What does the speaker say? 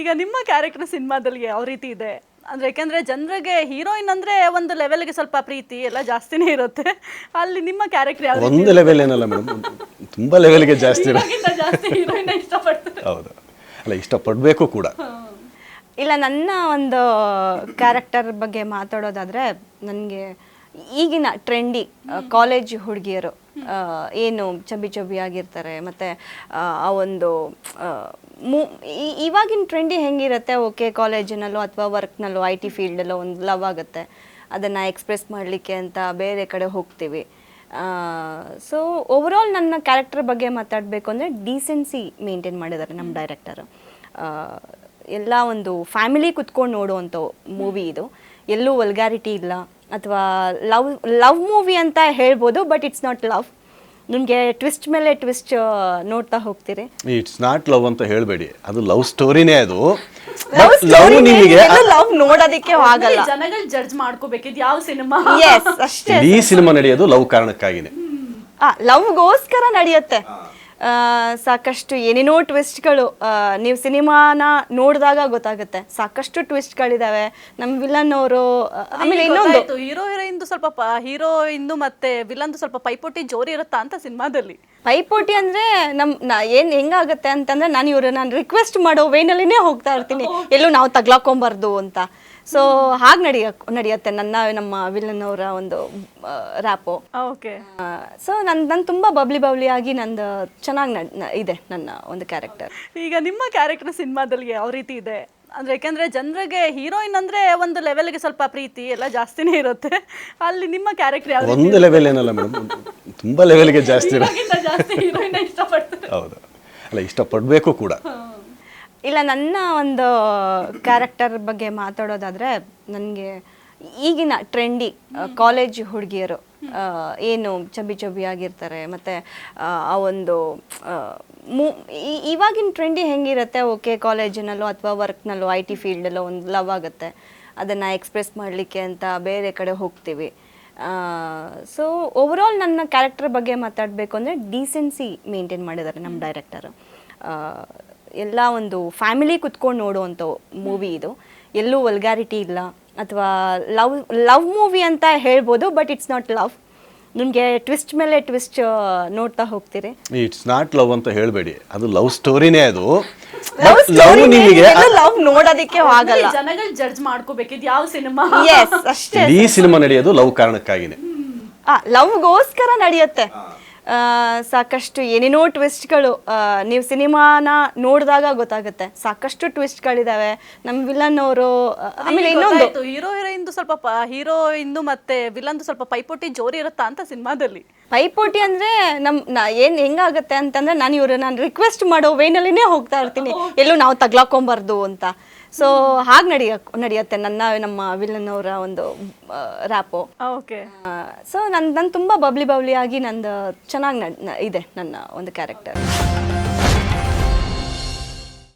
ಈಗ ನಿಮ್ಮ ಕ್ಯಾರೆಕ್ಟರ್ ಸಿನಿಮಾದಲ್ಲಿ ಯಾವ ರೀತಿ ಇದೆ ಅಂದ್ರೆ, ಯಾಕಂದ್ರೆ ಜನರಿಗೆ ಹೀರೋಯಿನ್ ಅಂದ್ರೆ ಒಂದು ಲೆವೆಲ್ಗೆ ಸ್ವಲ್ಪ ಪ್ರೀತಿ ಎಲ್ಲ ಜಾಸ್ತಿನೇ ಇರುತ್ತೆ. ಅಲ್ಲಿ ನಿಮ್ಮ ಕ್ಯಾರೆಕ್ಟರ್ ಯಾವ ರೀತಿ? ಒಂದು ಲೆವೆಲ್ ಏನಲ್ಲ ಮೇಡಮ್, ತುಂಬ ಲೆವೆಲ್ಗೆ ಜಾಸ್ತಿ ಜಾಸ್ತಿ ಹೀರೋಯಿನ್ ಇಷ್ಟಪಡ್ತಾರೆ. ಹೌದು, ಅಲ್ಲ ಇಷ್ಟಪಡಬೇಕು ಕೂಡ. ಇಲ್ಲ, ನನ್ನ ಒಂದು ಕ್ಯಾರೆಕ್ಟರ್ ಬಗ್ಗೆ ಮಾತಾಡೋದಾದರೆ, ನನಗೆ ಈಗಿನ ಟ್ರೆಂಡಿ ಕಾಲೇಜ್ ಹುಡುಗಿಯರು ಏನು ಚಬಿ ಚಬಿಯಾಗಿರ್ತಾರೆ, ಮತ್ತು ಆ ಒಂದು ಇವಾಗಿನ ಟ್ರೆಂಡಿ ಹೆಂಗಿರುತ್ತೆ, ಓಕೆ ಕಾಲೇಜಿನಲ್ಲೋ ಅಥವಾ ವರ್ಕ್ನಲ್ಲೋ ಐ ಟಿ ಫೀಲ್ಡಲ್ಲೋ ಒಂದು ಲವ್ ಆಗುತ್ತೆ, ಅದನ್ನು ಎಕ್ಸ್ಪ್ರೆಸ್ ಮಾಡಲಿಕ್ಕೆ ಅಂತ ಬೇರೆ ಕಡೆ ಹೋಗ್ತೀವಿ. ಸೊ ಓವರಾಲ್ ನನ್ನ ಕ್ಯಾರೆಕ್ಟರ್ ಬಗ್ಗೆ ಮಾತಾಡಬೇಕು ಅಂದರೆ ಡೀಸೆನ್ಸಿ ಮೇಂಟೈನ್ ಮಾಡಿದ್ದಾರೆ ನಮ್ಮ ಡೈರೆಕ್ಟರು. ಎಲ್ಲ ಒಂದು ಫ್ಯಾಮಿಲಿ ಕುತ್ಕೊಂಡು ನೋಡುವಂಥ ಮೂವಿ ಇದು. ಎಲ್ಲೂ ವಲ್ಗ್ಯಾರಿಟಿ ಇಲ್ಲ, ಅಥವಾ ಲವ್ ಮೂವಿ ಅಂತ ಹೇಳ್ಬೋದು, ಬಟ್ ಇಟ್ಸ್ ನಾಟ್ ಲವ್. ನಿಮಗೆ ಟ್ವಿಸ್ಟ್ ಮೇಲೆ ಟ್ವಿಸ್ಟ್ ನೋಡ್ತಾ ಹೋಗ್ತೀರಿ. ಇಟ್ಸ್ ನಾಟ್ ಲವ್ ಅಂತ ಹೇಳಬೇಡಿ, ಅದು ಲವ್ ಸ್ಟೋರಿನೇ. ಅದು ಲವ್ ನೋಡೋದಕ್ಕೆ ಆಗಲ್ಲ, ಜನಗಳು ಜಡ್ಜ್ ಮಾಡ್ಕೋಬೇಕಿದ್ ಯಾವ ಸಿನಿಮಾ. ಅಷ್ಟೇ, ಈ ಸಿನಿಮಾ ನಡೆಯೋದು ಲವ್ ಕಾರಣಕ್ಕಾಗಿನೇ. ಲವ್ಗೋಸ್ಕರ ನಡೆಯುತ್ತೆ. ಸಾಕಷ್ಟು ಏನೇನೋ ಟ್ವಿಸ್ಟ್ಗಳು, ನೀವು ಸಿನಿಮಾನ ನೋಡಿದಾಗ ಗೊತ್ತಾಗುತ್ತೆ, ಸಾಕಷ್ಟು ಟ್ವಿಸ್ಟ್ಗಳಿದಾವೆ. ನಮ್ಮ ವಿಲನ್ ಅವರು, ಆಮೇಲೆ ಇನ್ನೊಂದು ಹೀರೋಯಿನ್ದು ಸ್ವಲ್ಪ ಹೀರೋಯಿನ್ದು ಮತ್ತೆ ವಿಲನ್ದು ಸ್ವಲ್ಪ ಪೈಪೋಟಿ ಜೋರಿ ಇರುತ್ತಾ ಅಂತ ಸಿನಿಮಾದಲ್ಲಿ. ಪೈಪೋಟಿ ಅಂದ್ರೆ ಹೆಂಗಾಗುತ್ತೆ ಅಂತಂದ್ರೆ, ನಾನು ರಿಕ್ವೆಸ್ಟ್ ಮಾಡೋ ವೇನಲ್ಲಿನೇ ಹೋಗ್ತಾ ಇರ್ತೀನಿ, ಎಲ್ಲೂ ನಾವು ತಗ್ಲಾಕೊಂಬಾರ್ದು ಅಂತ. ಸೊ ಹಾಗೆ ನಡೆಯುತ್ತೆ ನಮ್ಮ ವಿಲನ್ ಅವರ ಒಂದು ರ್ಯಾಪು. ಓಕೆ. ಸೊ ನಾನು ತುಂಬ ಬಬ್ಲಿ ಆಗಿ ನಂದು ಚೆನ್ನಾಗಿ ಇದೆ ನನ್ನ ಒಂದು ಕ್ಯಾರೆಕ್ಟರ್. ಈಗ ನಿಮ್ಮ ಕ್ಯಾರೆಕ್ಟರ್ ಸಿನಿಮಾದಲ್ಲಿ ಯಾವ ರೀತಿ ಇದೆ ಅಂದ್ರೆ, ಯಾಕಂದ್ರೆ ಜನರಿಗೆ ಹೀರೋಯಿನ್ ಅಂದ್ರೆ ಒಂದು ಲೆವೆಲ್ಗೆ ಸ್ವಲ್ಪ ಪ್ರೀತಿ ಎಲ್ಲ ಜಾಸ್ತಿನೇ ಇರುತ್ತೆ. ಅಲ್ಲಿ ನಿಮ್ಮ ಕ್ಯಾರೆಕ್ಟರ್ ಯಾವ? ಒಂದು ಲೆವೆಲ್ ಏನಲ್ಲ ಮೇಡಮ್, ತುಂಬ ಲೆವೆಲ್ಗೆ ಜಾಸ್ತಿ ಜಾಸ್ತಿ ಹೀರೋಯಿನ್ ಇಷ್ಟಪಡ್ತಾರೆ. ಹೌದು, ಅಲ್ಲ ಇಷ್ಟಪಡಬೇಕು ಕೂಡ. ಇಲ್ಲ, ನನ್ನ ಒಂದು ಕ್ಯಾರೆಕ್ಟರ್ ಬಗ್ಗೆ ಮಾತಾಡೋದಾದರೆ, ನನಗೆ ಈಗಿನ ಟ್ರೆಂಡಿ ಕಾಲೇಜ್ ಹುಡುಗಿಯರು ಏನು ಚಬಿ ಚಬಿಯಾಗಿರ್ತಾರೆ, ಮತ್ತು ಆ ಒಂದು ಇವಾಗಿನ ಟ್ರೆಂಡಿ ಹೆಂಗಿರುತ್ತೆ, ಓಕೆ ಕಾಲೇಜಿನಲ್ಲೋ ಅಥವಾ ವರ್ಕ್ನಲ್ಲೋ ಐ ಟಿ ಫೀಲ್ಡಲ್ಲೋ ಒಂದು ಲವ್ ಆಗುತ್ತೆ, ಅದನ್ನು ಎಕ್ಸ್ಪ್ರೆಸ್ ಮಾಡಲಿಕ್ಕೆ ಅಂತ ಬೇರೆ ಕಡೆ ಹೋಗ್ತೀವಿ. ಸೊ ಓವರಾಲ್ ನನ್ನ ಕ್ಯಾರೆಕ್ಟರ್ ಬಗ್ಗೆ ಮಾತಾಡಬೇಕು ಅಂದರೆ ಡೀಸೆನ್ಸಿ ಮೇಂಟೈನ್ ಮಾಡಿದ್ದಾರೆ ನಮ್ಮ ಡೈರೆಕ್ಟರು. ಎಲ್ಲ ಒಂದು ಫ್ಯಾಮಿಲಿ ಕುತ್ಕೊಂಡು ನೋಡುವಂಥ ಮೂವಿ ಇದು. ಎಲ್ಲೂ ವಲ್ಗ್ಯಾರಿಟಿ ಇಲ್ಲ, ಅಥವಾ ಲವ್ ಮೂವಿ ಅಂತ ಹೇಳ್ಬೋದು, ಬಟ್ ಇಟ್ಸ್ ನಾಟ್ ಲವ್. ನಿಮಗೆ ಟ್ವಿಸ್ಟ್ ಮೇಲೆ ಟ್ವಿಸ್ಟ್ ನೋಡ್ತಾ ಹೋಗ್ತೀರಿ. ಇಟ್ಸ್ ನಾಟ್ ಲವ್ ಅಂತ ಹೇಳಬೇಡಿ, ಅದು ಲವ್ ಸ್ಟೋರಿನೇ. ಅದು ಲವ್ ನೋಡೋದಕ್ಕೆ ಆಗಲ್ಲ, ಜನಗಳು ಜಡ್ಜ್ ಮಾಡ್ಕೋಬೇಕಿದ್ ಯಾವ ಸಿನಿಮಾ. ಅಷ್ಟೇ, ಈ ಸಿನಿಮಾ ನಡೆಯೋದು ಲವ್ ಕಾರಣಕ್ಕಾಗಿನೇ. ಲವ್ಗೋಸ್ಕರ ನಡೆಯುತ್ತೆ. ಸಾಕಷ್ಟು ಏನೇನೋ ಟ್ವಿಸ್ಟ್ಗಳು, ನೀವು ಸಿನಿಮಾನ ನೋಡಿದಾಗ ಗೊತ್ತಾಗುತ್ತೆ, ಸಾಕಷ್ಟು ಟ್ವಿಸ್ಟ್ಗಳಿದಾವೆ. ನಮ್ಮ ವಿಲನ್ ಅವರು, ಆಮೇಲೆ ಇನ್ನೊಂದು ಹೀರೋಯಿನ್ದು ಸ್ವಲ್ಪ ಹೀರೋಯಿನ್ದು ಮತ್ತೆ ವಿಲನ್ದು ಸ್ವಲ್ಪ ಪೈಪೋಟಿ ಜೋರಿ ಇರುತ್ತಾ ಅಂತ ಸಿನಿಮಾದಲ್ಲಿ. ಪೈಪೋಟಿ ಅಂದ್ರೆ ಹೆಂಗಾಗುತ್ತೆ ಅಂತಂದ್ರೆ, ನಾನು ರಿಕ್ವೆಸ್ಟ್ ಮಾಡೋ ವೇನಲ್ಲಿನೇ ಹೋಗ್ತಾ ಇರ್ತೀನಿ, ಎಲ್ಲೂ ನಾವು ತಗ್ಲಾಕೊಂಬಾರ್ದು ಅಂತ. ಸೊ ಹಾಗೆ ನಡೆಯುತ್ತೆ ನಮ್ಮ ವಿಲನ್ ಅವರ ಒಂದು ರ್ಯಾಪು. ಓಕೆ. ಸೊ ನಾನು ತುಂಬ ಬಬ್ಲಿ ಆಗಿ ನಂದು ಚೆನ್ನಾಗಿ ಇದೆ ನನ್ನ ಒಂದು ಕ್ಯಾರೆಕ್ಟರ್.